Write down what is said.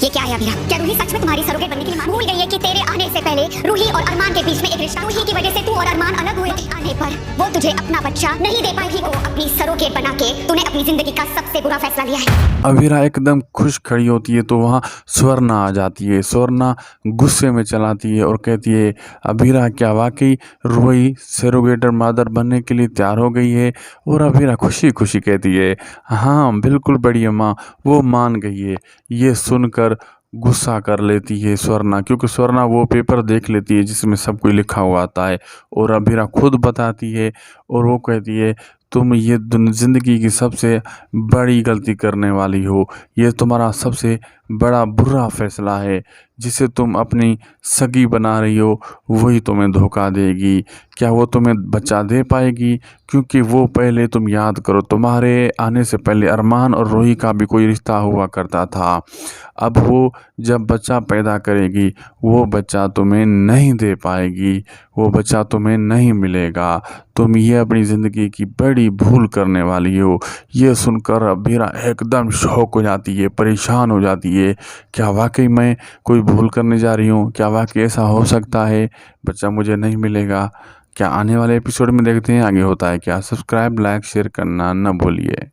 ये क्या है अभिरा? क्या रूही सच में तुम्हारी सरोगेट बनने के लिए भूल गई है कि तेरे आने से पहले रूही और अरमान के बीच में एक रिश्ता, रूही की वजह से तू और अरमान अलग हुए। आने पर वो तुझे अपना बच्चा नहीं दे पाएगी, को अपनी सरोगेट बना के तूने अपनी जिंदगी का सबसे बुरा फैसला लिया है। अभिरा एकदम खुश खड़ी होती है तो वहाँ स्वर्णा आ जाती है। स्वर्णा गुस्से में चलाती है और कहती है, अभिरा क्या वाकई रूही सरोगेटर मदर बनने के लिए तैयार हो गई है? और अभिरा खुशी खुशी कहती है, हाँ बिल्कुल बड़ी अम्मा, वो मान गई है। ये सुनकर गुस्सा कर लेती है स्वर्णा, क्योंकि स्वर्णा वो पेपर देख लेती है जिसमें सब कुछ लिखा हुआ आता है। और अभिरा खुद बताती है और वो कहती है, तुम ये ज़िंदगी की सबसे बड़ी गलती करने वाली हो। ये तुम्हारा सबसे बड़ा बुरा फैसला है। जिसे तुम अपनी सगी बना रही हो वही तुम्हें धोखा देगी। क्या वो तुम्हें बच्चा दे पाएगी? क्योंकि वो पहले तुम याद करो, तुम्हारे आने से पहले अरमान और रूही का भी कोई रिश्ता हुआ करता था। अब वो जब बच्चा पैदा करेगी वो बच्चा तुम्हें नहीं दे पाएगी, वो बच्चा तुम्हें नहीं मिलेगा। तुम ये अपनी ज़िंदगी की बड़ी भूल करने वाली हो। ये सुनकर अभिरा एकदम शॉक हो जाती है, परेशान हो जाती है। क्या वाकई मैं कोई भूल करने जा रही हूँ? क्या वाकई ऐसा हो सकता है? बच्चा मुझे नहीं मिलेगा? क्या आने वाले एपिसोड में देखते हैं आगे होता है क्या। सब्सक्राइब, लाइक, शेयर करना न भूलिए।